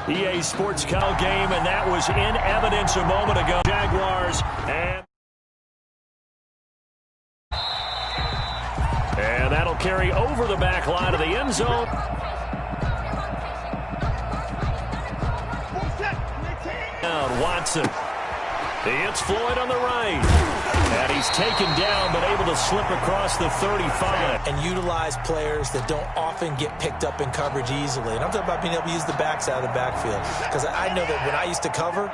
EA Sports Cal game, and that was in evidence a moment ago. Jaguars, and that'll carry over the back line of the end zone. Down Watson. It's Floyd on the right. And he's taken down, but able to slip across the 35. And utilize players that don't often get picked up in coverage easily. And I'm talking about being able to use the backs out of the backfield. Because I know that when I used to cover,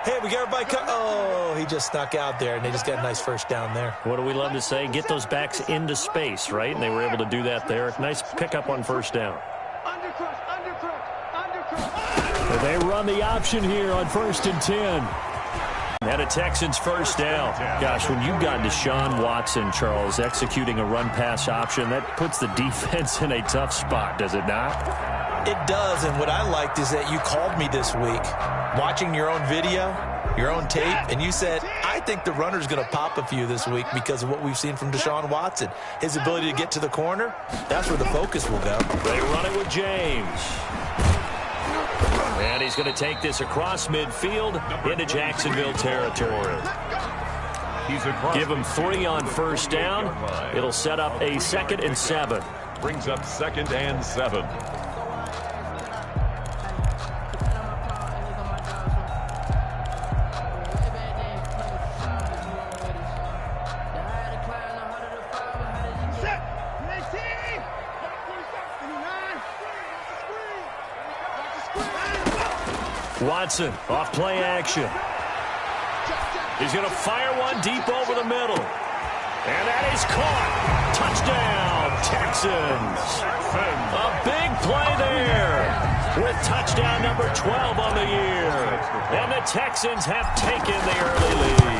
hey, we got everybody oh, he just snuck out there, and they just got a nice first down there. What do we love to say? Get those backs into space, right? And they were able to do that there. Nice pickup on first down. They run the option here on 1st and 10. And a Texans first down. Gosh, when you've got Deshaun Watson, Charles, executing a run-pass option, that puts the defense in a tough spot, does it not? It does, and what I liked is that you called me this week, watching your own video, your own tape, and you said, I think the runner's going to pop a few this week because of what we've seen from Deshaun Watson. His ability to get to the corner, that's where the focus will go. They run it with James. And he's going to take this across midfield into Jacksonville territory. Give him 3 on first down. It'll set up a 2nd and 7. Brings up 2nd and 7. Watson off play action. He's going to fire one deep over the middle. And that is caught. Touchdown, Texans. A big play there with touchdown number 12 on the year. And the Texans have taken the early lead.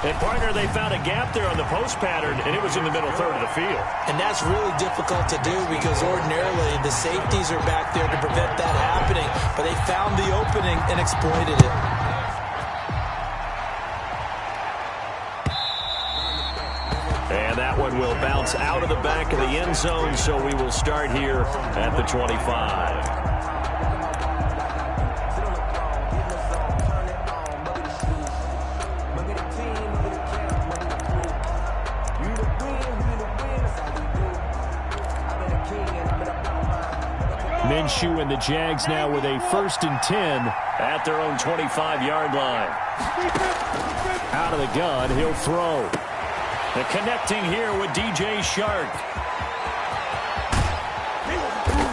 And, partner, they found a gap there on the post pattern, and it was in the middle third of the field. And that's really difficult to do because ordinarily the safeties are back there to prevent that happening. But they found the opening and exploited it. And that one will bounce out of the back of the end zone, so we will start here at the 25. Minshew and the Jags now with a 1st and 10 at their own 25-yard line. Out of the gun, he'll throw. The connecting here with DJ Shark.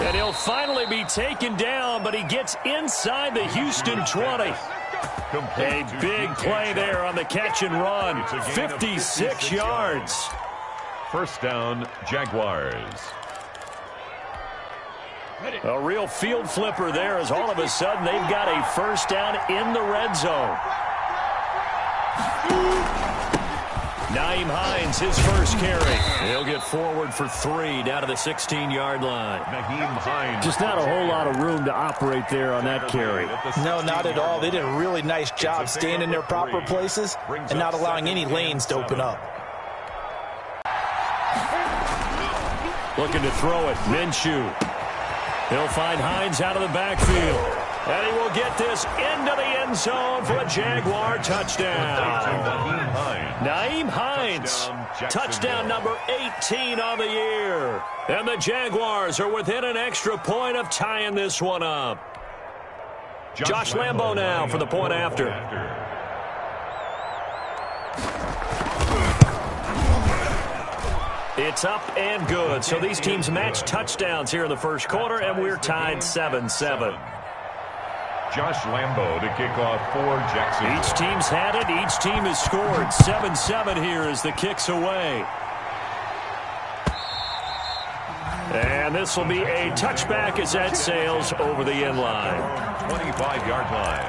And he'll finally be taken down, but he gets inside the Houston 20. A big play there on the catch and run. 56 yards. First down, Jaguars. A real field flipper there as all of a sudden they've got a first down in the red zone. Nyheim Hines, his first carry. He'll get forward for 3 down to the 16-yard line. Nyheim Hines. Just not a whole lot of room to operate there on that carry. No, not at all. They did a really nice job staying in their proper places and not allowing any lanes to open up. Looking to throw it, Minshew. He'll find Hines out of the backfield. And he will get this into the end zone for a Jaguar touchdown. Nyheim Hines, touchdown number 18 on the year. And the Jaguars are within an extra point of tying this one up. Josh Lambo now for the point after. It's up and good. So these teams match touchdowns here in the first quarter, and we're tied 7-7. Josh Lambo to kick off for Jacksonville. Each team's had it. Each team has scored. 7-7 here as the kick's away. And this will be a touchback as that sails over the end line. 25-yard line.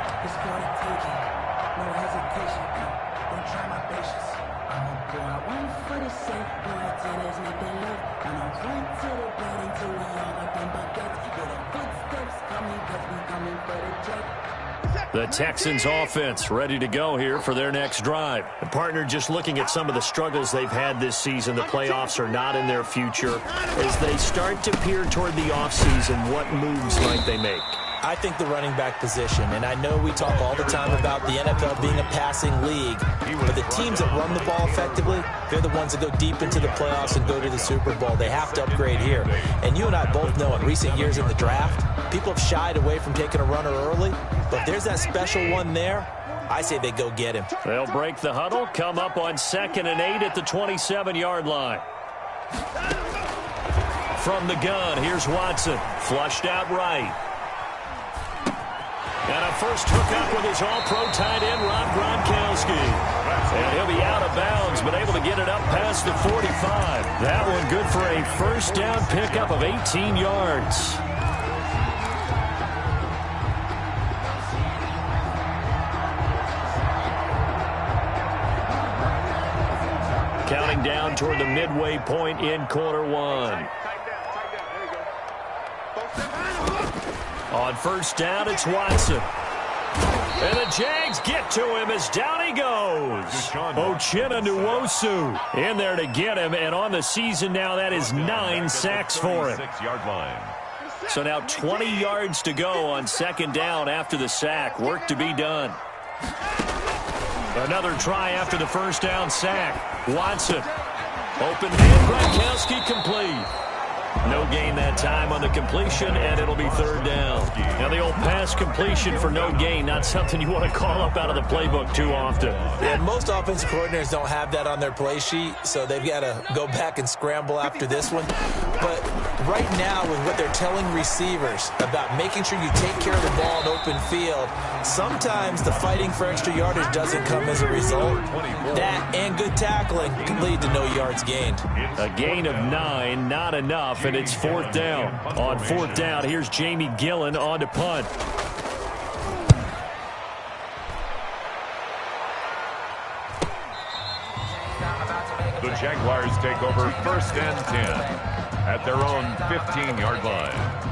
The Texans offense ready to go here for their next drive. The partner, just looking at some of the struggles they've had this season, the playoffs are not in their future. As they start to peer toward the offseason, what moves might they make? I think the running back position, and I know we talk all the time about the NFL being a passing league, but the teams that run the ball effectively, they're the ones that go deep into the playoffs and go to the Super Bowl. They have to upgrade here. And you and I both know in recent years in the draft, people have shied away from taking a runner early, but if there's that special one there, I say they go get him. They'll break the huddle, come up on 2nd and 8 at the 27-yard line. From the gun, here's Watson. Flushed out right. And a first hookup with his all-pro tight end, Rob Gronkowski. And he'll be out of bounds, but able to get it up past the 45. That one good for a first down pickup of 18 yards. Counting down toward the midway point in quarter one. On first down, it's Watson. And the Jags get to him as down he goes. Uchenna Nwosu in there to get him. And on the season now, that is 9 sacks for him. So now 20 yards to go on 2nd down after the sack. Work to be done. Another try after the first down sack. Watson. Open man, Gronkowski complete. No gain that time on the completion, and it'll be 3rd down. Now the old pass completion for no gain, not something you want to call up out of the playbook too often. And most offensive coordinators don't have that on their play sheet, so they've got to go back and scramble after this one. But right now, with what they're telling receivers about making sure you take care of the ball in open field, sometimes the fighting for extra yardage doesn't come as a result. That and good tackling can lead to no yards gained. A gain of 9, not enough, and it's 4th down. On 4th down, here's Jamie Gillen on to punt. The Jaguars take over 1st and 10 at their own 15-yard line.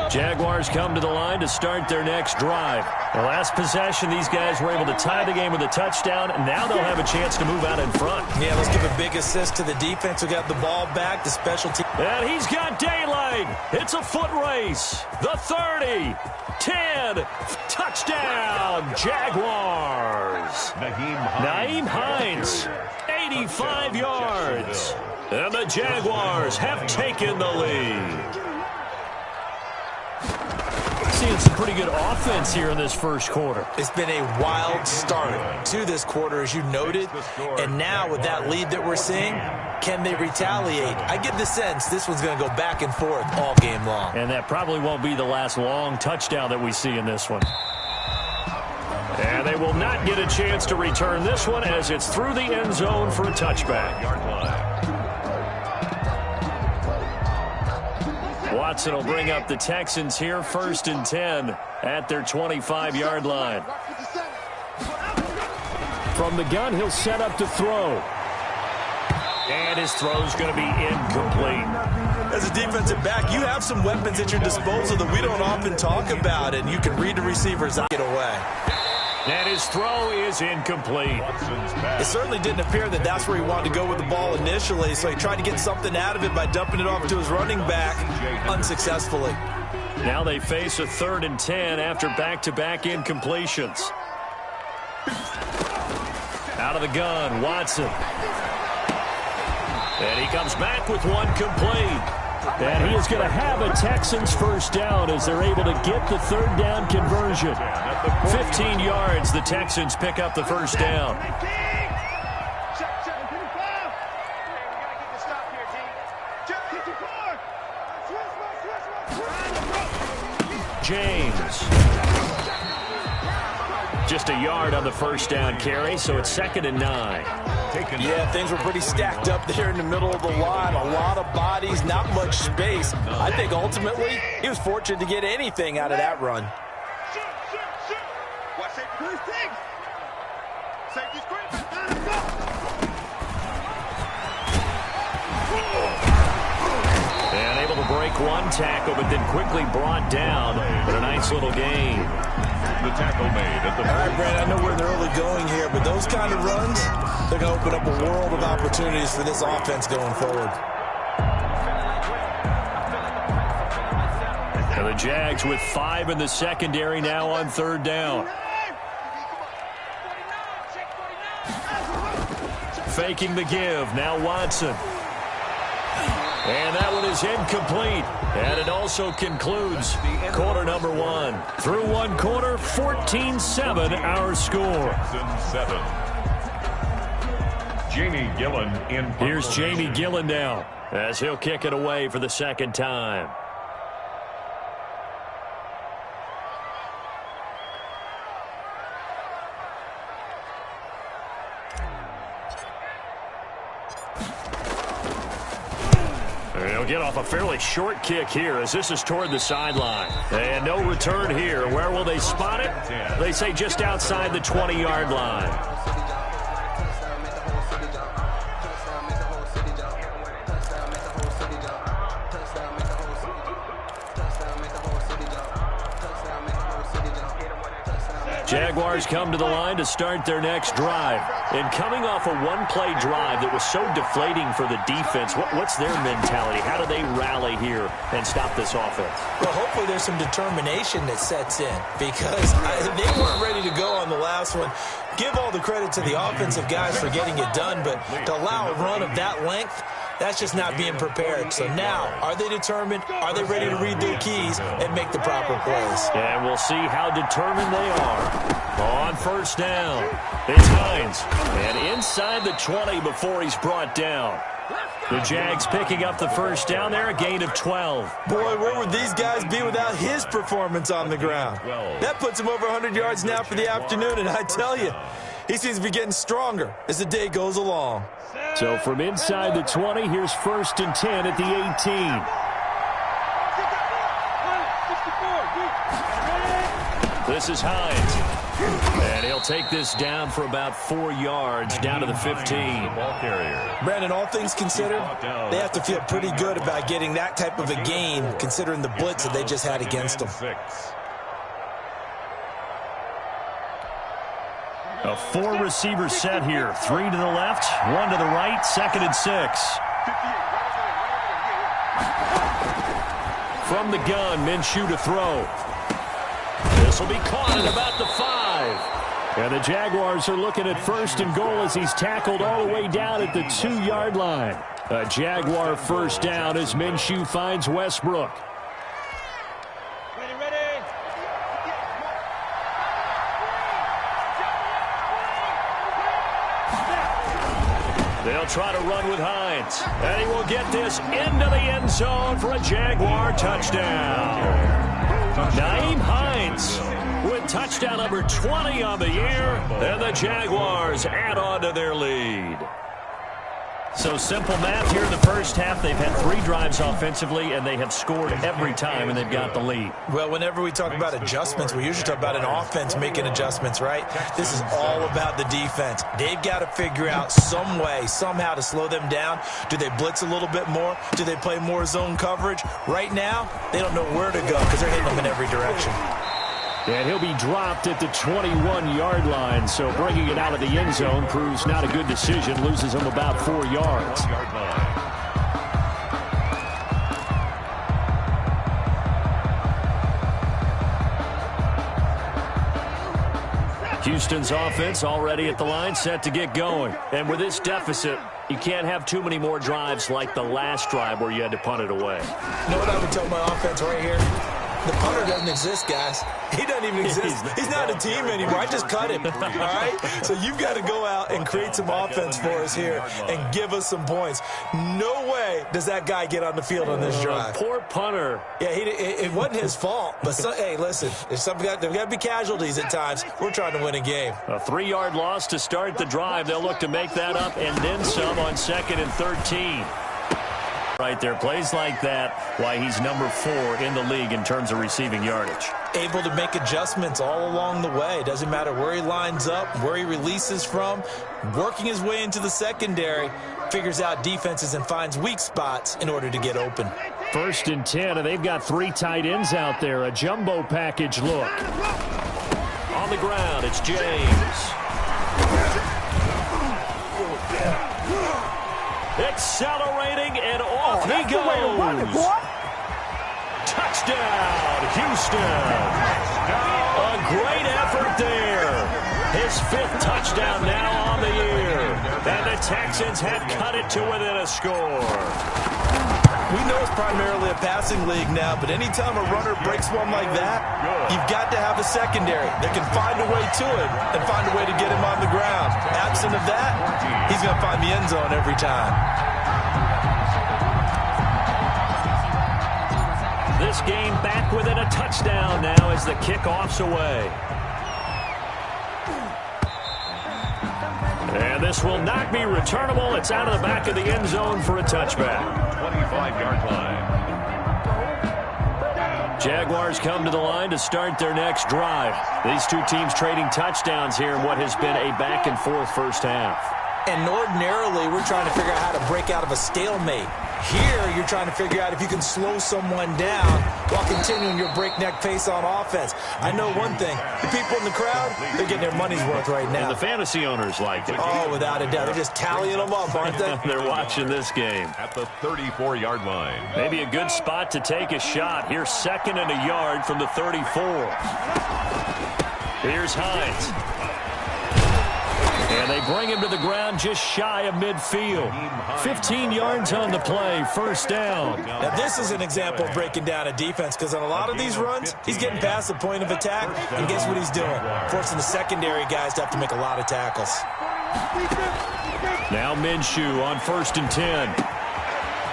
Jaguars come to the line to start their next drive. The last possession, these guys were able to tie the game with a touchdown, and now they'll have a chance to move out in front. Yeah, let's give a big assist to the defense who got the ball back, the special team. And he's got daylight. It's a foot race. The 30, 10, touchdown, Jaguars. Nyheim Hines, 85 yards. And the Jaguars have taken the lead. Seeing some pretty good offense here in this first quarter. It's been a wild start to this quarter, as you noted. And now with that lead that we're seeing, can they retaliate? I get the sense this one's going to go back and forth all game long. And that probably won't be the last long touchdown that we see in this one. And they will not get a chance to return this one as it's through the end zone for a touchback. Watson will bring up the Texans here, 1st and 10 at their 25-yard line. From the gun, he'll set up to throw. And his throw's going to be incomplete. As a defensive back, you have some weapons at your disposal that we don't often talk about, and you can read the receivers out. Get away. And his throw is incomplete. It certainly didn't appear that that's where he wanted to go with the ball initially, so he tried to get something out of it by dumping it off to his running back unsuccessfully. Now they face a 3rd and 10 after back-to-back incompletions. Out of the gun, Watson. And he comes back with one complete. And he is going to have a Texans first down as they're able to get the 3rd down conversion. 15 yards, the Texans pick up the first down. James. Just a yard on the first down carry, so it's 2nd and 9. Yeah, things were pretty stacked up there in the middle of the line. A lot of bodies, not much space. I think ultimately he was fortunate to get anything out of that run. And able to break one tackle, but then quickly brought down. But a nice little gain. The tackle made at the... All right, Brad, I know we're in the early going here, but with those kind of runs, they're going to open up a world of opportunities for this offense going forward. And the Jags with 5 in the secondary now on 3rd down. Faking the give. Now Watson. And that one is incomplete. And it also concludes quarter number 1. Through 1 quarter, 14-7 our score. Jamie Gillen in. Here's Jamie Gillen now as he'll kick it away for the 2nd time. They'll get off a fairly short kick here as this is toward the sideline. And no return here. Where will they spot it? They say just outside the 20-yard line. Jaguars come to the line to start their next drive. And coming off a one-play drive that was so deflating for the defense, what's their mentality? How do they rally here and stop this offense? Well, hopefully there's some determination that sets in because they weren't ready to go on the last one. Give all the credit to the offensive guys for getting it done, but to allow a run of that length, that's just not being prepared. So now, are they determined? Are they ready to read their keys and make the proper plays? And we'll see how determined they are. On 1st down, it's Hines. And inside the 20 before he's brought down. The Jags picking up the 1st down there, a gain of 12. Boy, where would these guys be without his performance on the ground? That puts him over 100 yards now for the afternoon, and I tell you, he seems to be getting stronger as the day goes along. So from inside the 20, here's 1st and 10 at the 18. This is Hines. And he'll take this down for about 4 yards, down to the 15. Brandon, all things considered, they have to feel pretty good about getting that type of a gain, considering the blitz that they just had against them. A 4-receiver set here. 3 to the left, 1 to the right, 2nd and 6. From the gun, Minshew to throw. This will be caught at about the 5. And the Jaguars are looking at 1st and goal as he's tackled all the way down at the 2-yard line. A Jaguar 1st down as Minshew finds Westbrook. They'll try to run with Hines. And he will get this into the end zone for a Jaguar touchdown. Nyheim Hines with touchdown number 20 on the year. And the Jaguars add on to their lead. So simple math here in the 1st half. They've had 3 drives offensively, and they have scored every time, and they've got the lead. Well, whenever we talk about adjustments, we usually talk about an offense making adjustments, right? This is all about the defense. They've got to figure out some way, somehow to slow them down. Do they blitz a little bit more? Do they play more zone coverage? Right now, they don't know where to go because they're hitting them in every direction. And he'll be dropped at the 21-yard line, so bringing it out of the end zone proves not a good decision, loses him about 4 yards. Houston's offense already at the line, set to get going. And with this deficit, you can't have too many more drives like the last drive where you had to punt it away. You know what I would tell my offense right here? The punter doesn't exist, guys. He doesn't even exist. He's not a team anymore. I just cut him, all right? So you've got to go out and create some offense for us here and give us some points. No way does that guy get on the field on this drive. Poor punter. Yeah, it wasn't his fault. But, hey, listen, there's got to be casualties at times. We're trying to win a game. A 3-yard loss to start the drive. They'll look to make that up and then some on 2nd and 13. Right there, plays like that, why he's number 4 in the league in terms of receiving yardage. Able to make adjustments all along the way. Doesn't matter where he lines up, where he releases from. Working his way into the secondary, figures out defenses and finds weak spots in order to get open. 1st and 10, and they've got 3 tight ends out there. A jumbo package look. On the ground, it's James. Accelerating, and off he goes. Touchdown, Houston. A great effort there. His 5th touchdown now on the year. And the Texans have cut it to within a score. We know it's primarily a passing league now, but anytime a runner breaks one like that, you've got to have a secondary that can find a way to it and find a way to get him on the ground. Absent of that, he's going to find the end zone every time. This game back within a touchdown now as the kickoff's away. And this will not be returnable. It's out of the back of the end zone for a touchback. 25-yard line. Jaguars come to the line to start their next drive. These two teams trading touchdowns here in what has been a back-and-forth first half. And ordinarily, we're trying to figure out how to break out of a stalemate. Here, you're trying to figure out if you can slow someone down while continuing your breakneck pace on offense. I know one thing. The people in the crowd, they're getting their money's worth right now. And the fantasy owners like it. Oh, without a doubt. They're just tallying them up, aren't they? They're watching this game. At the 34-yard line. Maybe a good spot to take a shot. Here's 2nd and a yard from the 34. Here's Hines. And they bring him to the ground just shy of midfield. 15 yards on the play, first down. Now, this is an example of breaking down a defense because on a lot of these runs, he's getting past the point of attack, and guess what he's doing? Forcing the secondary guys to have to make a lot of tackles. Now Minshew on 1st and 10.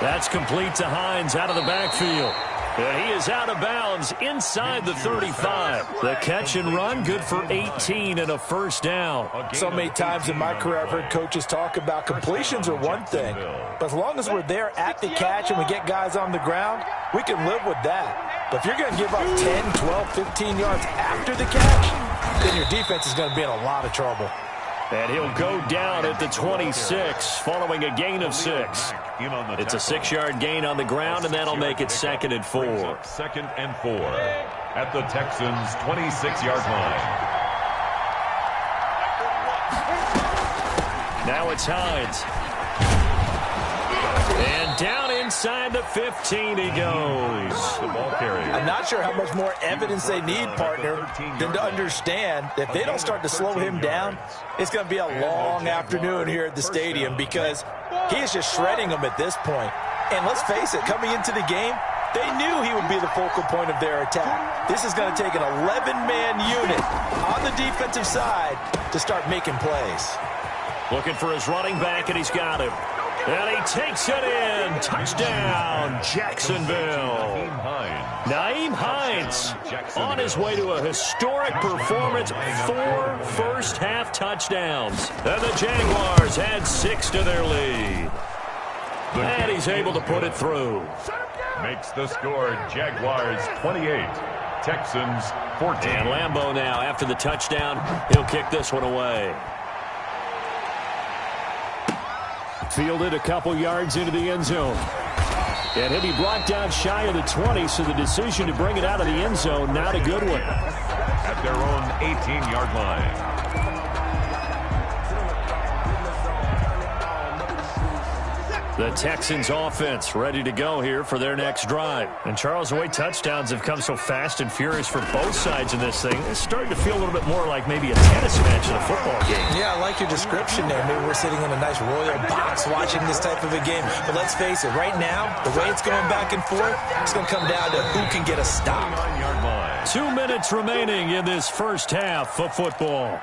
That's complete to Hines out of the backfield. And he is out of bounds inside the 35. The catch and run, good for 18 and a first down. So many times in my career, I've heard coaches talk about completions are one thing. But as long as we're there at the catch and we get guys on the ground, we can live with that. But if you're going to give up 10, 12, 15 yards after the catch, then your defense is going to be in a lot of trouble. And he'll go down at the 26 following a gain of 6. It's a 6-yard gain on the ground, and that'll make it 2nd and 4. 2nd and 4 at the Texans' 26-yard line. Now it's Hines. And down inside the 15 he goes. The ball carrier. I'm not sure how much more evidence they need, partner, than to understand that if they don't start to slow him down, it's going to be a long afternoon here at the stadium because he is just shredding them at this point. And let's face it, coming into the game, they knew he would be the focal point of their attack. This is going to take an 11-man unit on the defensive side to start making plays. Looking for his running back, and he's got him. And he takes it in. Touchdown, Jacksonville. Nyheim Hines on his way to a historic performance. 4 first-half touchdowns. And the Jaguars add 6 to their lead. And he's able to put it through. Makes the score Jaguars 28, Texans 14. And Lambeau now, after the touchdown, he'll kick this one away. Fielded a couple yards into the end zone. And he'll be brought down shy of the 20, so the decision to bring it out of the end zone, not a good one. At their own 18-yard line. The Texans offense ready to go here for their next drive. And Charles, the way touchdowns have come so fast and furious for both sides in this thing, it's starting to feel a little bit more like maybe a tennis match in a football game. Yeah, I like your description there. Maybe we're sitting in a nice royal box watching this type of a game. But let's face it, right now, the way it's going back and forth, it's going to come down to who can get a stop. 2 minutes remaining in this first half of football.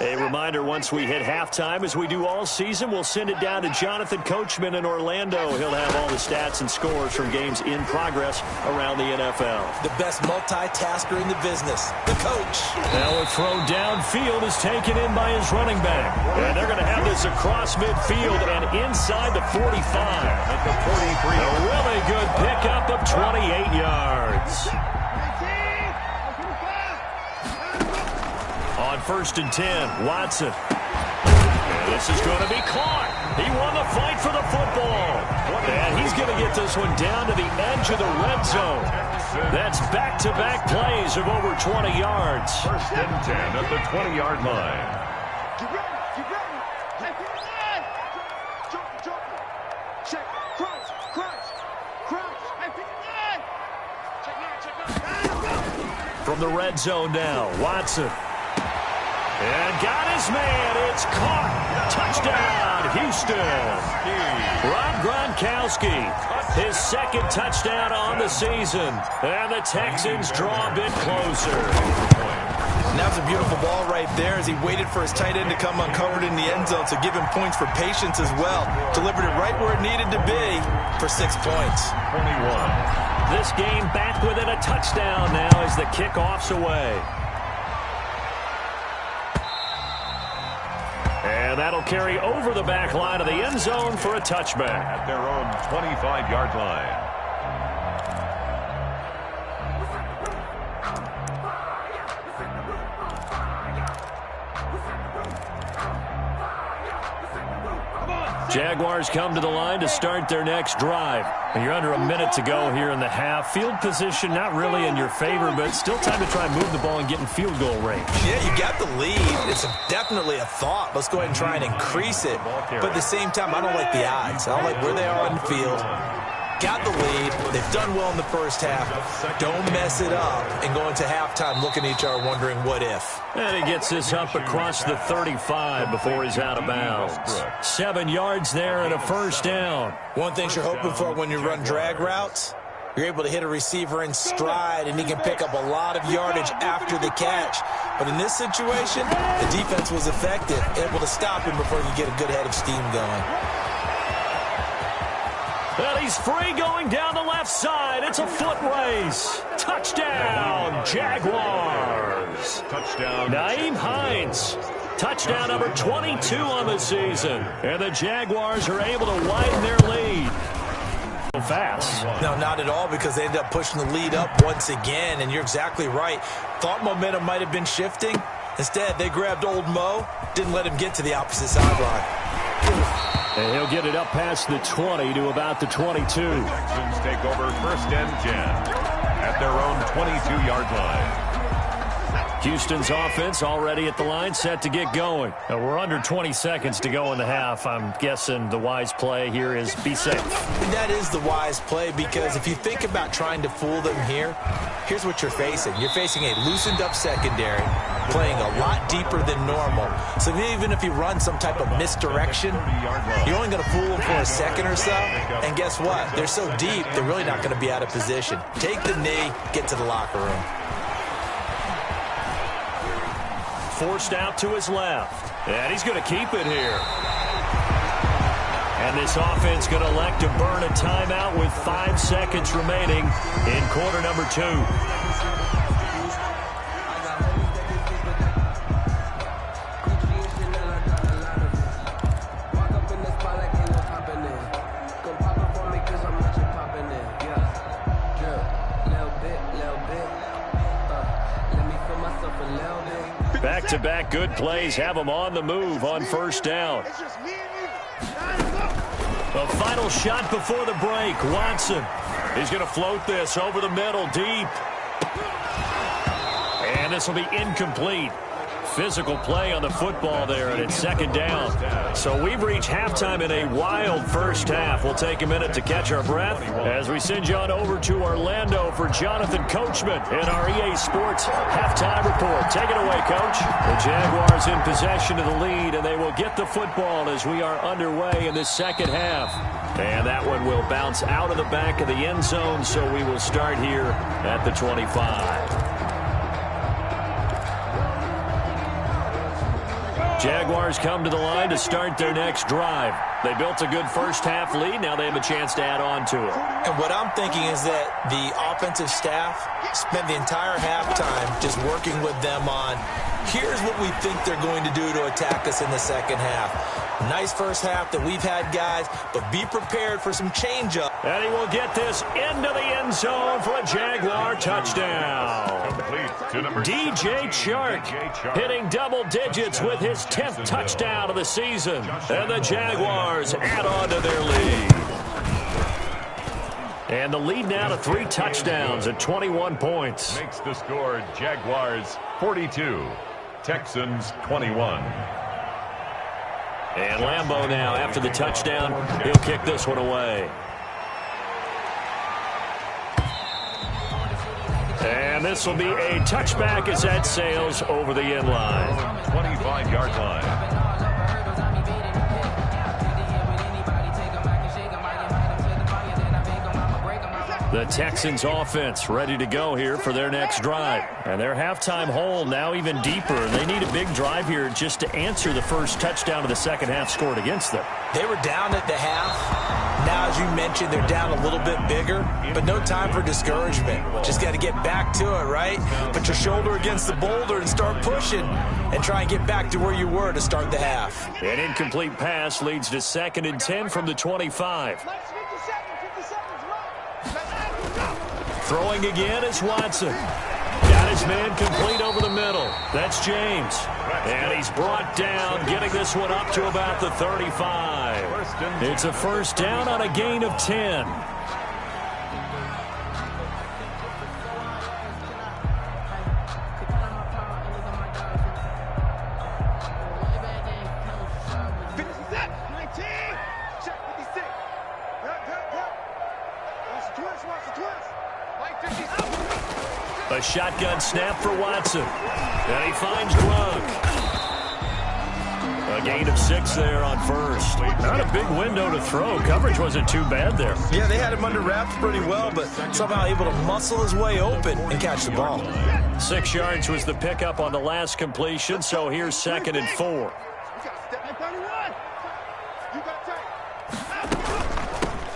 A reminder, once we hit halftime, as we do all season, we'll send it down to Jonathan Coachman in Orlando. He'll have all the stats and scores from games in progress around the NFL. The best multitasker in the business, the coach. Now a throw downfield is taken in by his running back. And they're going to have this across midfield and inside the 45. At the 43. A really good pickup of 28 yards. On 1st and 10, Watson. And this is going to be caught. He won the fight for the football. And he's going to get this one down to the edge of the red zone. That's back-to-back plays of over 20 yards. 1st and 10 at the 20-yard line. Get ready, get ready. Jump. Check, crunch. Check. From the red zone now, Watson. And got his man. It's caught. Touchdown, Houston. Rob Gronkowski, his second touchdown on the season. And the Texans draw a bit closer. And that was a beautiful ball right there as he waited for his tight end to come uncovered in the end zone, so give him points for patience as well. Delivered it right where it needed to be for 6 points. 21. This game back within a touchdown now as the kickoff's away. And that'll carry over the back line of the end zone for a touchback. At their own 25-yard line. Jaguars come to the line to start their next drive. And you're under a minute to go here in the half. Field position not really in your favor, but still time to try and move the ball and get in field goal range. Yeah, you got the lead. It's definitely a thought. Let's go ahead and try and increase it. But at the same time, I don't like the odds. I don't like where they are on the field. Got the lead. They've done well in the first half. Don't mess it up and go into halftime looking at each other wondering what if. And he gets this up across the 35 before he's out of bounds. 7 yards there and a first down. One thing you're hoping for when you run drag routes, you're able to hit a receiver in stride and he can pick up a lot of yardage after the catch. But in this situation, the defense was effective, able to stop him before you get a good head of steam going. And he's free going down the left side. It's a foot race. Touchdown, Jaguars. Touchdown. Nyheim Hines. Touchdown number 22 on the season. And the Jaguars are able to widen their lead. Fast. No, not at all, because they ended up pushing the lead up once again. And you're exactly right. Thought momentum might have been shifting. Instead, they grabbed old Mo, didn't let him get to the opposite sideline. And he'll get it up past the 20 to about the 22. Texans take over 1st and 10 at their own 22-yard line. Houston's offense already at the line, set to get going. Now we're under 20 seconds to go in the half. I'm guessing the wise play here is be safe. That is the wise play, because if you think about trying to fool them here, here's what you're facing. You're facing a loosened up secondary, playing a lot deeper than normal. So even if you run some type of misdirection, you're only going to fool them for a second or so. And guess what? They're so deep, they're really not going to be out of position. Take the knee, get to the locker room. Forced out to his left. And he's going to keep it here. And this offense going to elect to burn a timeout with 5 seconds remaining in quarter number 2. Back-to-back good plays have them on the move on first down. The final shot before the break. Watson is going to float this over the middle deep. And this will be incomplete. Physical play on the football there, and it's second down. So we've reached halftime in a wild first half. We'll take a minute to catch our breath as we send you on over to Orlando for Jonathan Coachman in our EA Sports halftime report. Take it away, Coach. The Jaguars in possession of the lead, and they will get the football as we are underway in this second half. And that one will bounce out of the back of the end zone, so we will start here at the 25. Jaguars come to the line to start their next drive. They built a good first-half lead. Now they have a chance to add on to it. And what I'm thinking is that the offensive staff spent the entire halftime just working with them on, here's what we think they're going to do to attack us in the second half. Nice first half that we've had, guys, but be prepared for some change-up. And he will get this into the end zone for a Jaguar touchdown. DJ Chark hitting double digits with his 10th touchdown of the season. And the Jaguars add on to their lead. And the lead now to 3 touchdowns at 21 points. Makes the score Jaguars 42, Texans 21. And Lambeau now, after the touchdown, he'll kick this one away. And this will be a touchback as that sails over the end line. 25-yard line. The Texans offense ready to go here for their next drive. And their halftime hole now even deeper. They need a big drive here just to answer the first touchdown of the second half scored against them. They were down at the half. Now, as you mentioned, they're down a little bit bigger, but no time for discouragement. Just got to get back to it, right? Put your shoulder against the boulder and start pushing and try and get back to where you were to start the half. An incomplete pass leads to 2nd and 10 from the 25. Throwing again is Watson. Got his man complete over the middle. That's James. And he's brought down, getting this one up to about the 35. It's a first down on a gain of 10. A shotgun snap for Watson. And he finds Gronk. A gain of 6 there on first. Not a big window to throw. Coverage wasn't too bad there. Yeah, they had him under wraps pretty well, but somehow able to muscle his way open and catch the ball. 6 yards was the pickup on the last completion, so here's 2nd and 4.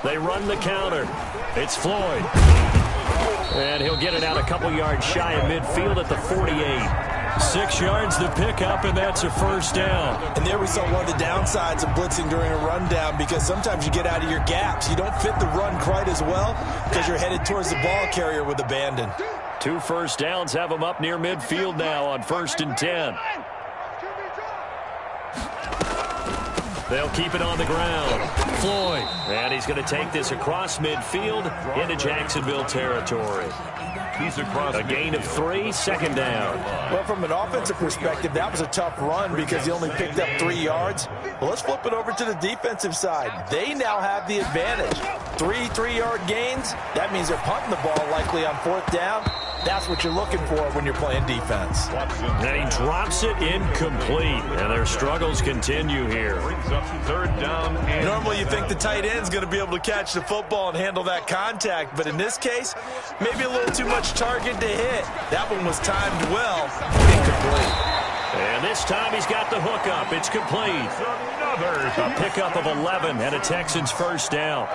They run the counter. It's Floyd. And he'll get it out a couple yards shy of midfield at the 48. 6 yards the pickup, and that's a first down. And there we saw one of the downsides of blitzing during a rundown, because sometimes you get out of your gaps. You don't fit the run quite as well because you're headed towards the ball carrier with abandon. 2 first downs have him up near midfield now on 1st and 10. They'll keep it on the ground. Floyd. And he's going to take this across midfield into Jacksonville territory. He's across a gain of 3, 2nd down. Well, from an offensive perspective, that was a tough run because he only picked up 3 yards. Well, let's flip it over to the defensive side. They now have the advantage. 3 3-yard gains. That means they're punting the ball likely on 4th down. That's what you're looking for when you're playing defense. And he drops it incomplete. And their struggles continue here. Brings up 3rd down. Normally you think the tight end's going to be able to catch the football and handle that contact. But in this case, maybe a little too much target to hit. That one was timed well. Incomplete. And this time he's got the hook up. It's complete. A pickup of 11 and a Texans first down.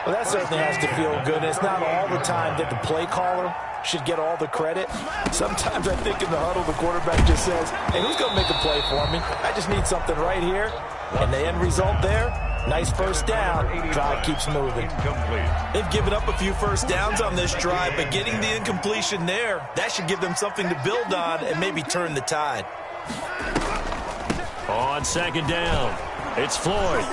Well, that certainly has to feel good. It's not all the time that the play caller should get all the credit. Sometimes I think in the huddle, the quarterback just says, hey, who's going to make a play for me? I just need something right here. And the end result there, nice first down. Drive keeps moving. They've given up a few first downs on this drive, but getting the incompletion there, that should give them something to build on and maybe turn the tide. On 2nd down, it's Floyd.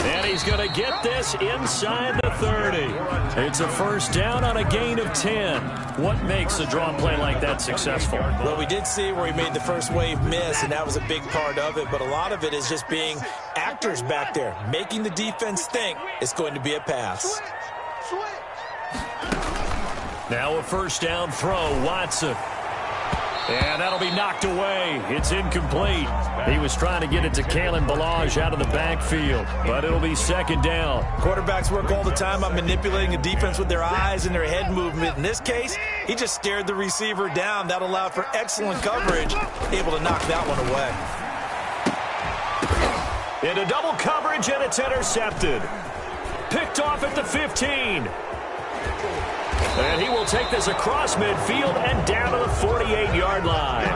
And he's going to get this inside the 30. It's a first down on a gain of 10. What makes a draw play like that successful? Well, we did see where he made the first wave miss, and that was a big part of it. But a lot of it is just being actors back there, making the defense think it's going to be a pass. Now a first down throw, Watson. And that'll be knocked away. It's incomplete. He was trying to get it to Kalen Ballage out of the backfield, but it'll be 2nd down. Quarterbacks work all the time on manipulating a defense with their eyes and their head movement. In this case, he just stared the receiver down. That allowed for excellent coverage, able to knock that one away. Into double coverage, and it's intercepted. Picked off at the 15. And he will take this across midfield and down to the 48-yard line.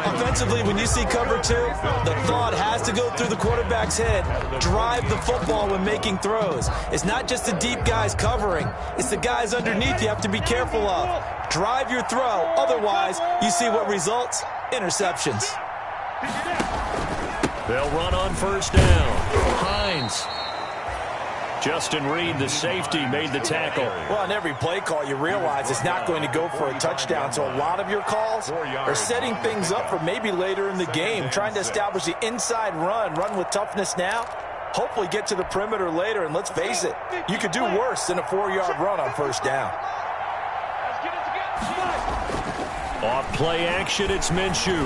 Offensively, when you see cover 2, the thought has to go through the quarterback's head. Drive the football when making throws. It's not just the deep guys covering. It's the guys underneath you have to be careful of. Drive your throw. Otherwise, you see what results? Interceptions. They'll run on first down. Hines. Justin Reed, the safety, made the tackle. Well, on every play call, you realize it's not going to go for a touchdown. So a lot of your calls are setting things up for maybe later in the game, trying to establish the inside run with toughness now, hopefully get to the perimeter later. And let's face it, you could do worse than a 4-yard run on first down. Off play action, it's Minshew.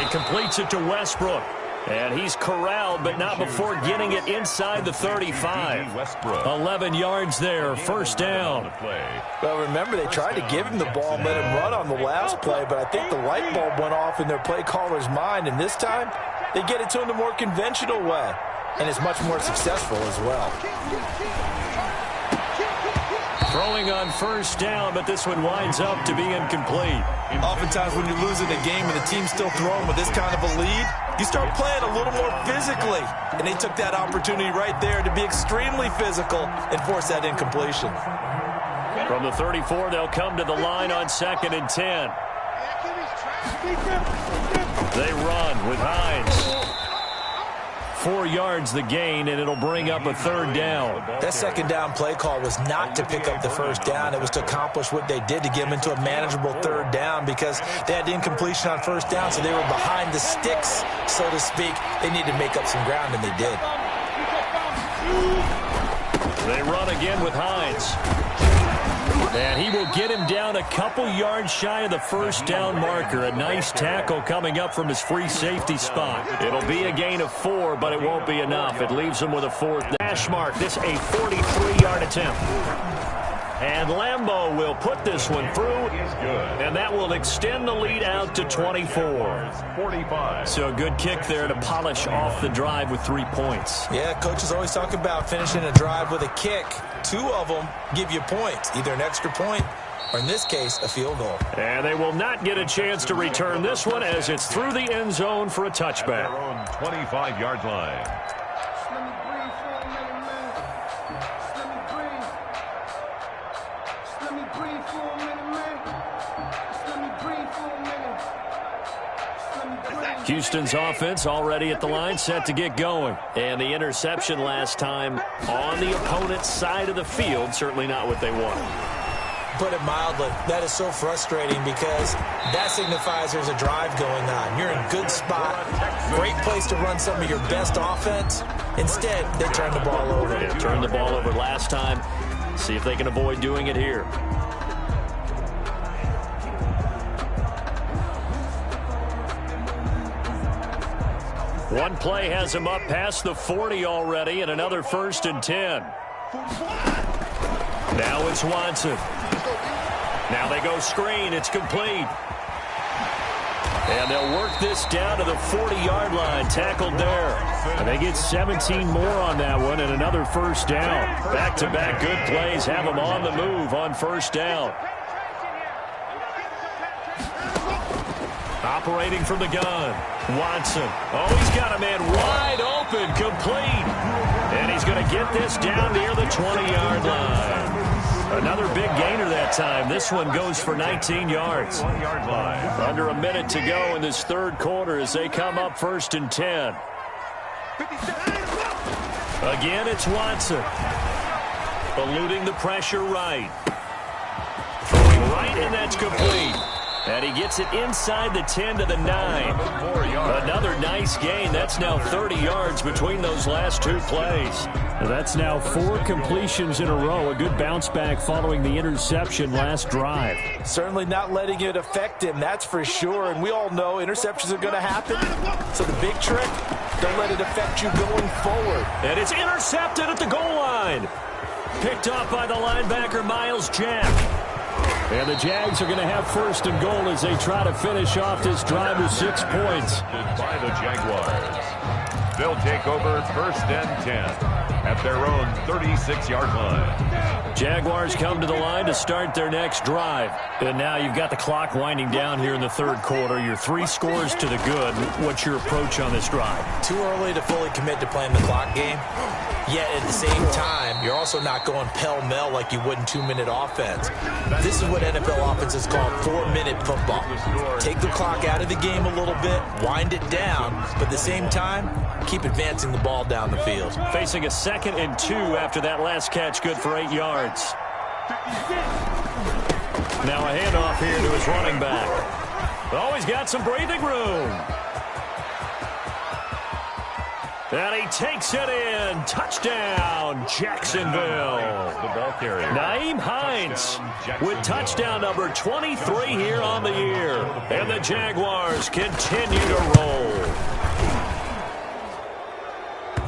He completes it to Westbrook. And he's corralled, but not before getting it inside the 35. 11 yards there, first down. Well, remember, they tried to give him the ball and let him run on the last play, but I think the light bulb went off in their play caller's mind, and this time they get it to him the more conventional way, and it's much more successful as well. Throwing on first down, but this one winds up to be incomplete. Oftentimes when you're losing a game and the team's still throwing with this kind of a lead, you start playing a little more physically. And they took that opportunity right there to be extremely physical and force that incompletion. From the 34, they'll come to the line on 2nd and 10. They run with Hines. 4 yards the gain, and it'll bring up a third down. That second down play call was not to pick up the first down. It was to accomplish what they did to get them into a manageable third down because they had the incompletion on first down, so they were behind the sticks, so to speak. They needed to make up some ground, and they did. They run again with Hines. And he will get him down a couple yards shy of the first down marker. A nice tackle coming up from his free safety spot. It'll be a gain of 4, but it won't be enough. It leaves him with a 4th dash mark. This a 43-yard attempt. And Lambeau will put this one through, and that will extend the lead out to 24. 45. So a good kick there to polish off the drive with 3 points. Yeah, coaches always talk about finishing a drive with a kick. 2 of them give you points, either an extra point or, in this case, a field goal. And they will not get a chance to return this one as it's through the end zone for a touchback. Their own 25-yard line. Houston's offense already at the line, set to get going. And the interception last time on the opponent's side of the field, certainly not what they wanted. Put it mildly, that is so frustrating because that signifies there's a drive going on. You're in a good spot, great place to run some of your best offense. Instead, they turn the ball over. Yeah, turned the ball over last time. See if they can avoid doing it here. One play has him up past the 40 already, and another 1st and 10. Now it's Watson. Now they go screen. It's complete. And they'll work this down to the 40-yard line. Tackled there. And they get 17 more on that one and another 1st down. Back-to-back good plays have them on the move on 1st down. Operating from the gun, Watson. Oh, he's got a man wide open, complete. And he's going to get this down near the 20-yard line. Another big gainer that time. This one goes for 19 yards. 1-yard line. Under a minute to go in this 3rd quarter as they come up 1st and 10. Again, it's Watson. Eluding the pressure right. Throwing right, and that's complete. And he gets it inside the 10 to the 9. Another nice gain. That's now 30 yards between those last 2 plays. That's now 4 completions in a row. A good bounce back following the interception last drive. Certainly not letting it affect him, that's for sure. And we all know interceptions are going to happen. So the big trick, don't let it affect you going forward. And it's intercepted at the goal line. Picked off by the linebacker, Miles Jack. And the Jags are going to have 1st and goal as they try to finish off this drive with 6 points. By the Jaguars. They'll take over first and 10 at their own 36-yard line. Jaguars come to the line to start their next drive. And now you've got the clock winding down here in the third quarter. You're 3 scores to the good. What's your approach on this drive? Too early to fully commit to playing the clock game. Yet at the same time, you're also not going pell-mell like you would in 2-minute offense. This is what NFL offenses call 4-minute football. Take the clock out of the game a little bit, wind it down, but at the same time, keep advancing the ball down the field. Facing a 2nd and 2 after that last catch, good for 8 yards. Now a handoff here to his running back. Oh, he's got some breathing room. And he takes it in. Touchdown, Jacksonville. The ball carrier. Nyheim Hines with touchdown number 23 here on the year. And the Jaguars continue to roll.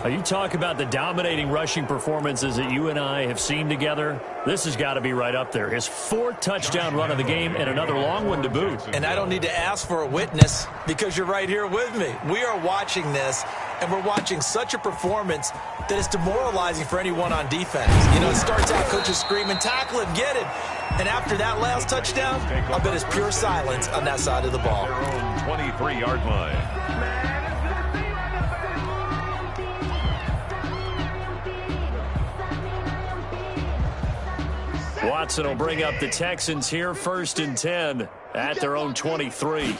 You talk about the dominating rushing performances that you and I have seen together. This has got to be right up there. His 4th touchdown run of the game and another long one to boot. And I don't need to ask for a witness because you're right here with me. We are watching this, and we're watching such a performance that is demoralizing for anyone on defense. You know, it starts out coaches screaming, tackle him, get him. And after that last touchdown, I bet it's pure silence on that side of the ball. Their own 23-yard line. Watson will bring up the Texans here, 1st and 10 at their own 23.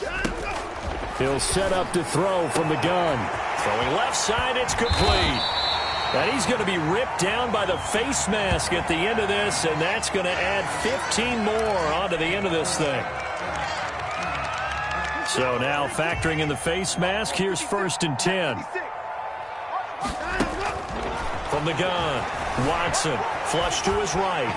He'll set up to throw from the gun. Throwing left side, it's complete. And he's going to be ripped down by the face mask at the end of this, and that's going to add 15 more onto the end of this thing. So now factoring in the face mask, here's 1st and 10. From the gun, Watson, flush to his right.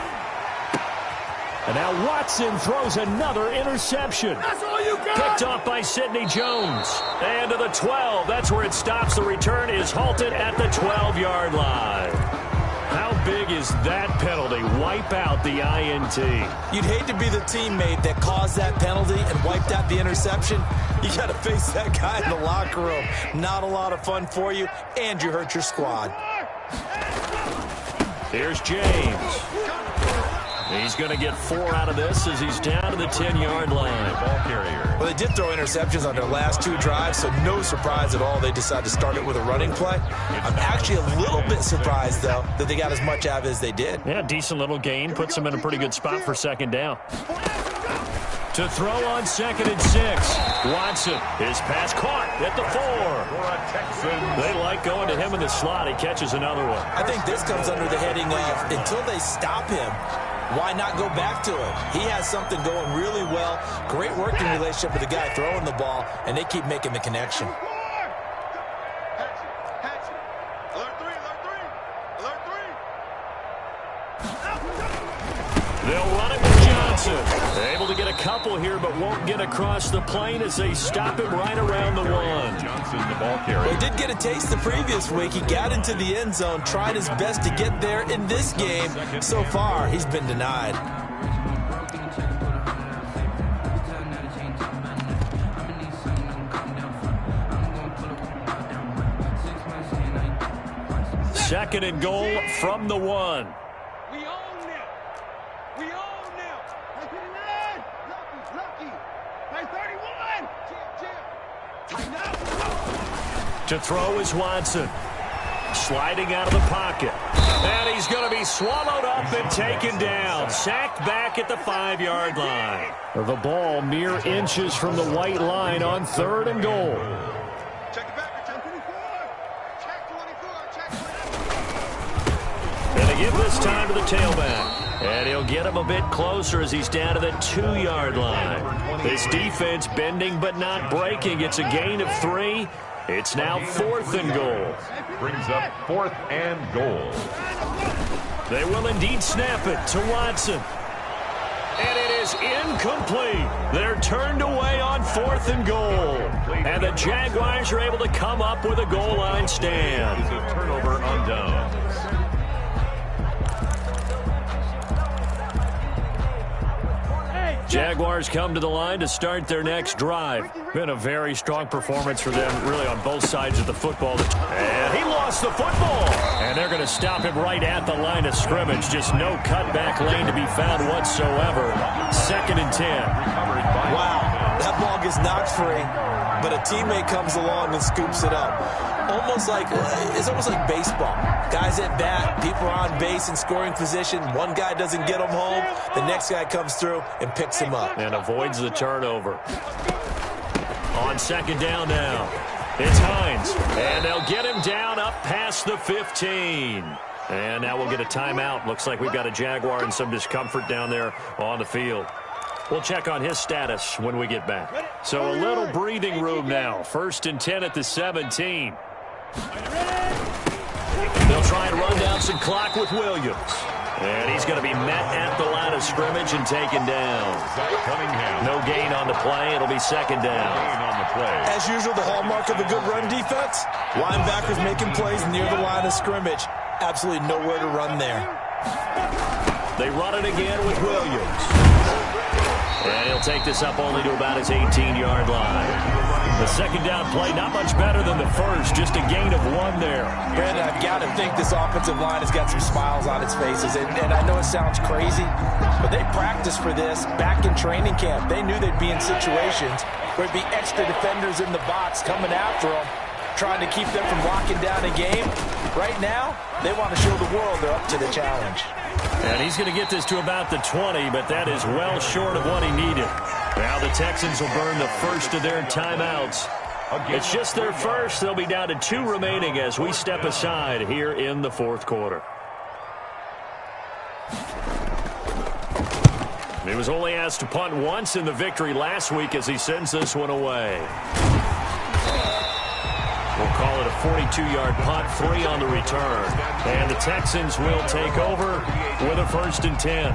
And now Watson throws another interception. That's all you got. Picked off by Sidney Jones. And to the 12. That's where it stops. The return is halted at the 12-yard line. How big is that penalty? Wipe out the INT. You'd hate to be the teammate that caused that penalty and wiped out the interception. You got to face that guy in the locker room. Not a lot of fun for you, and you hurt your squad. Here's James. He's going to get 4 out of this as he's down to the 10-yard line. Ball carrier. Well, they did throw interceptions on their last 2 drives, so no surprise at all they decided to start it with a running play. I'm actually a little bit surprised, though, that they got as much out of it as they did. Yeah, decent little gain. Puts them in a pretty good spot for 2nd down. To throw on 2nd and 6. Watson, his pass caught at the 4. For a Texan. They like going to him in the slot. He catches another one. I think this comes under the heading of until they stop him, why not go back to him? He has something going really well. Great working relationship with the guy throwing the ball, and they keep making the connection. They'll run it with Johnson. They're able to get a couple here, but won't get across the plane as they stop him right around the 1. Johnson, the ball carrier. Well, he did get a taste the previous week. He got into the end zone, tried his best to get there in this game. So far, he's been denied. Second and goal from the 1. We own them. We own them. Hey, 59. Lucky. Hey, 31. Chip. To throw is Watson. Sliding out of the pocket. And he's going to be swallowed up and taken down. Sacked back at the 5-yard line. The ball mere inches from the white line on 3rd and goal. Check it back. Check 24. Check 24. Check 24. And they give this time to the tailback. And he'll get him a bit closer as he's down to the 2-yard line. This defense bending but not breaking. It's a gain of 3. It's now 4th and goal. Brings up 4th and goal. They will indeed snap it to Watson. And it is incomplete. They're turned away on 4th and goal. And the Jaguars are able to come up with a goal line stand. It's a turnover on downs. Jaguars come to the line to start their next drive. Been a very strong performance for them, really, on both sides of the football. And he lost the football. And they're going to stop him right at the line of scrimmage. Just no cutback lane to be found whatsoever. 2nd and 10. Wow, that ball gets knocked free, but a teammate comes along and scoops it up. It's almost like baseball. Guys at bat, people are on base in scoring position. One guy doesn't get him home. The next guy comes through and picks him up. And avoids the turnover. On 2nd down now, it's Hines. And they'll get him down up past the 15. And now we'll get a timeout. Looks like we've got a Jaguar in some discomfort down there on the field. We'll check on his status when we get back. So a little breathing room now. 1st and 10 at the 17. They'll try and run down some clock with Williams. And he's going to be met at the line of scrimmage and taken down. No gain on the play. It'll be 2nd down. As usual, the hallmark of a good run defense, linebackers making plays near the line of scrimmage. Absolutely nowhere to run there. They run it again with Williams. And he'll take this up only to about his 18-yard line. The 2nd down play, not much better than the first, just a gain of 1 there. Brandon, I've got to think this offensive line has got some smiles on its faces. And I know it sounds crazy, but they practiced for this back in training camp. They knew they'd be in situations where there'd be extra defenders in the box coming after them, trying to keep them from locking down a game. Right now, they want to show the world they're up to the challenge. And he's going to get this to about the 20, but that is well short of what he needed. Now the Texans will burn the first of their timeouts. It's just their first. They'll be down to 2 remaining as we step aside here in the 4th quarter. He was only asked to punt once in the victory last week as he sends this one away. We'll call it a 42-yard punt, 3 on the return. And the Texans will take over with a 1st and 10.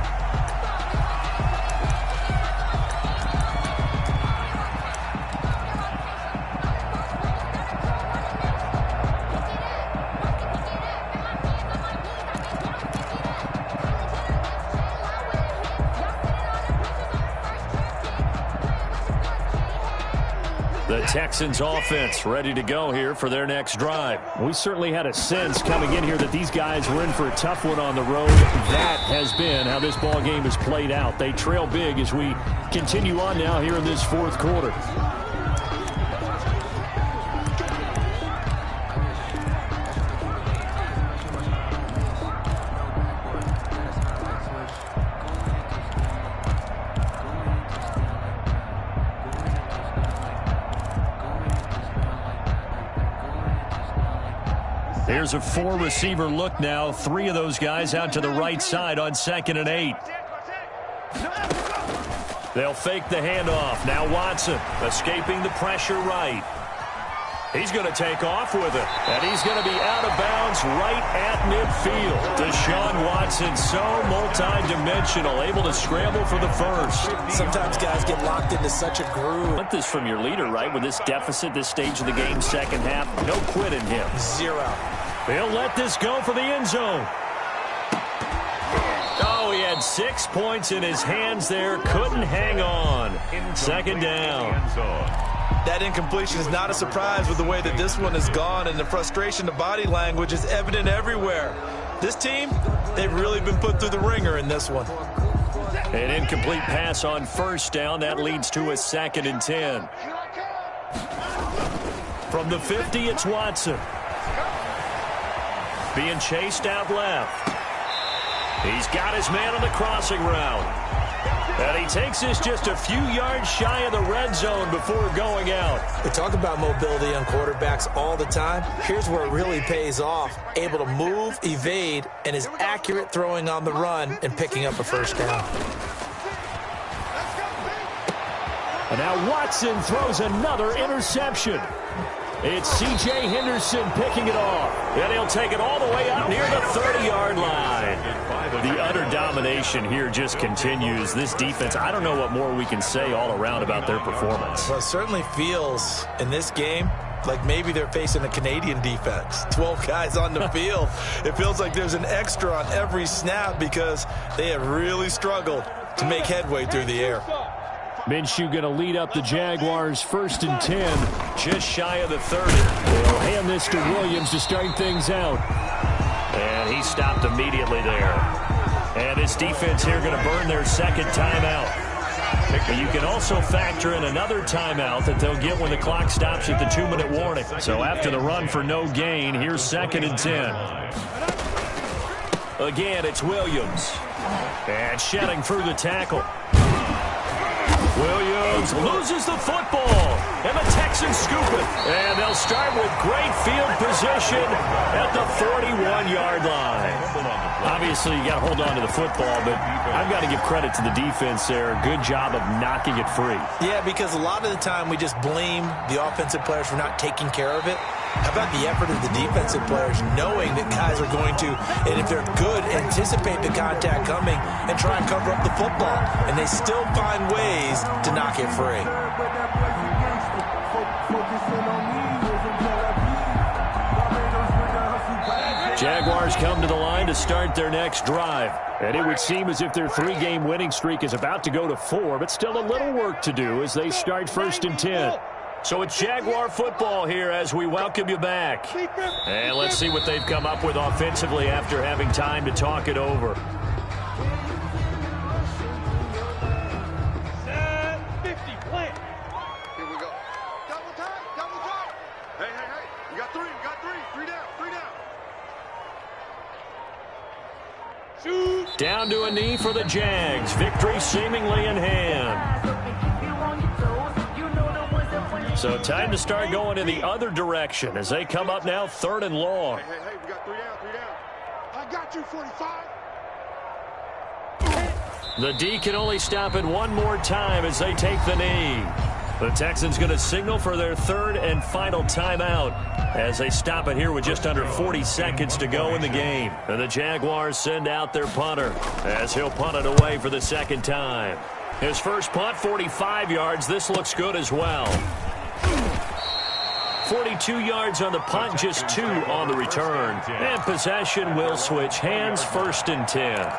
The Texans offense ready to go here for their next drive. We certainly had a sense coming in here that these guys were in for a tough one on the road. That has been how this ball game has played out. They trail big as we continue on now here in this 4th quarter. Here's a 4-receiver look now. 3 of those guys out to the right side on 2nd and 8. They'll fake the handoff. Now Watson escaping the pressure right. He's going to take off with it. And he's going to be out of bounds right at midfield. Deshaun Watson, so multi-dimensional, able to scramble for the first. Sometimes guys get locked into such a groove. Want this from your leader, right? With this deficit, this stage of the game, 2nd half, no quit in him. 0. They'll let this go for the end zone. Oh, he had 6 points in his hands there. Couldn't hang on. 2nd down. That incompletion is not a surprise with the way that this one has gone, and the frustration, the body language is evident everywhere. This team, they've really been put through the ringer in this one. An incomplete pass on 1st down. That leads to a 2nd and 10. From the 50, it's Watson. Being chased out left. He's got his man on the crossing route. And he takes this just a few yards shy of the red zone before going out. We talk about mobility on quarterbacks all the time. Here's where it really pays off. Able to move, evade, and is accurate throwing on the run and picking up a 1st down. And now Watson throws another interception. It's C.J. Henderson picking it off. And he'll take it all the way up near the 30-yard line. The utter domination here just continues. This defense, I don't know what more we can say all around about their performance. Well, it certainly feels in this game like maybe they're facing a Canadian defense. 12 guys on the field. It feels like there's an extra on every snap because they have really struggled to make headway through the air. Minshew going to lead up the Jaguars 1st and 10. Just shy of the 30. They'll hand this to Williams to start things out. And he stopped immediately there. And this defense here going to burn their second timeout. But you can also factor in another timeout that they'll get when the clock stops at the 2-minute warning. So after the run for no gain, here's 2nd and 10. Again, it's Williams. And shedding through the tackle. Williams loses the football, and the Texans scoop it. And they'll start with great field position at the 41-yard line. Obviously, you got to hold on to the football, but I've got to give credit to the defense there. Good job of knocking it free. Yeah, because a lot of the time we just blame the offensive players for not taking care of it. How about the effort of the defensive players knowing that guys are going to, and if they're good, anticipate the contact coming and try and cover up the football. And they still find ways to knock it free. Jaguars come to the line to start their next drive. And it would seem as if their 3-game winning streak is about to go to 4, but still a little work to do as they start 1st and 10. So it's Jaguar football here as we welcome you back. And let's see what they've come up with offensively after having time to talk it over. Set 50, plant. Here we go. Double time. Hey. You got three down. Shoot. Down to a knee for the Jags. Victory seemingly in hand. So time to start going in the other direction as they come up now 3rd and long. Hey, we got 3 down. I got you, 45. The D can only stop it one more time as they take the knee. The Texans going to signal for their 3rd and final timeout as they stop it here with just under 40 seconds to go in the game. And the Jaguars send out their punter as he'll punt it away for the 2nd time. His first punt, 45 yards. This looks good as well. 42 yards on the punt, just 2 on the return. And possession will switch hands, 1st and 10.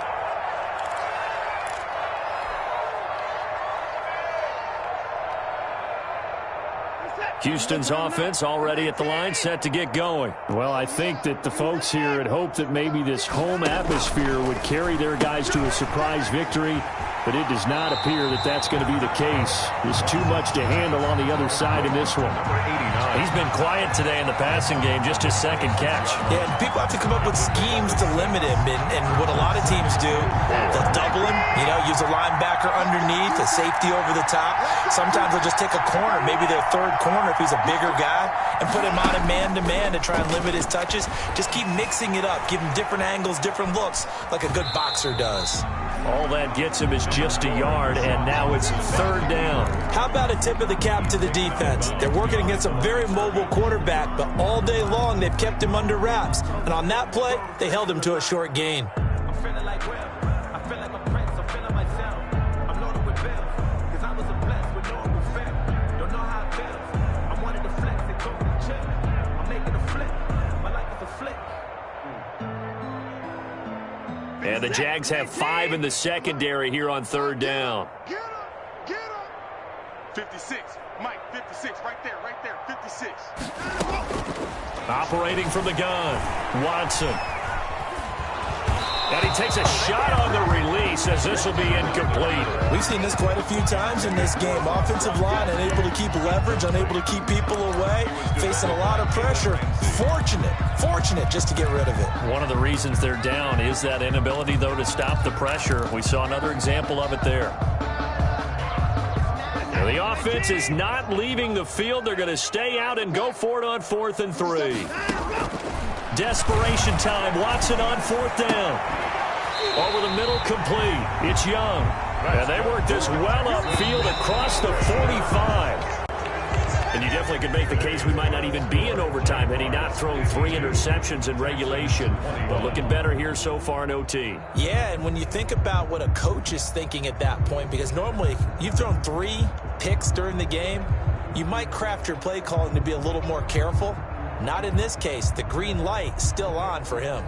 Houston's offense already at the line, set to get going. Well, I think that the folks here had hoped that maybe this home atmosphere would carry their guys to a surprise victory, but it does not appear that that's going to be the case. There's too much to handle on the other side in this one. He's been quiet today in the passing game, just his 2nd catch. Yeah, and people have to come up with schemes to limit him, and what a lot of teams do, they'll double him, use a linebacker underneath, a safety over the top. Sometimes they'll just take a corner, maybe their 3rd corner if he's a bigger guy, and put him on a man-to-man to try and limit his touches. Just keep mixing it up, give him different angles, different looks, like a good boxer does. All that gets him is just a yard, and now it's 3rd down. How about a tip of the cap to the defense? They're working against a very mobile quarterback, but all day long they've kept him under wraps. And on that play, they held him to a short gain. I'm feeling like Will. I feel like a prince. I'm feeling myself. I'm loaded with bills. Because I was a blessed with no one fail. Don't know how it feels. I wanted to flex. They told me to chill. I'm making a flip. My life is a flick. And the Jags have 5 in the secondary here on 3rd down. Get him. 56. Mike, 56. Right there. 56. Operating from the gun, Watson. And he takes a shot on the release as this will be incomplete. We've seen this quite a few times in this game. Offensive line unable to keep leverage, unable to keep people away, facing a lot of pressure. Fortunate just to get rid of it. One of the reasons they're down is that inability, though, to stop the pressure. We saw another example of it there. Now, the offense is not leaving the field. They're going to stay out and go for it on 4th and 3. Desperation time. Watson on 4th down. Over the middle, complete. It's Young. And they work this well upfield across the 45. And you definitely could make the case we might not even be in overtime had he not thrown 3 interceptions in regulation. But looking better here so far in OT. Yeah, and when you think about what a coach is thinking at that point, because normally you've thrown 3 picks during the game, you might craft your play calling to be a little more careful. Not in this case. The green light still on for him.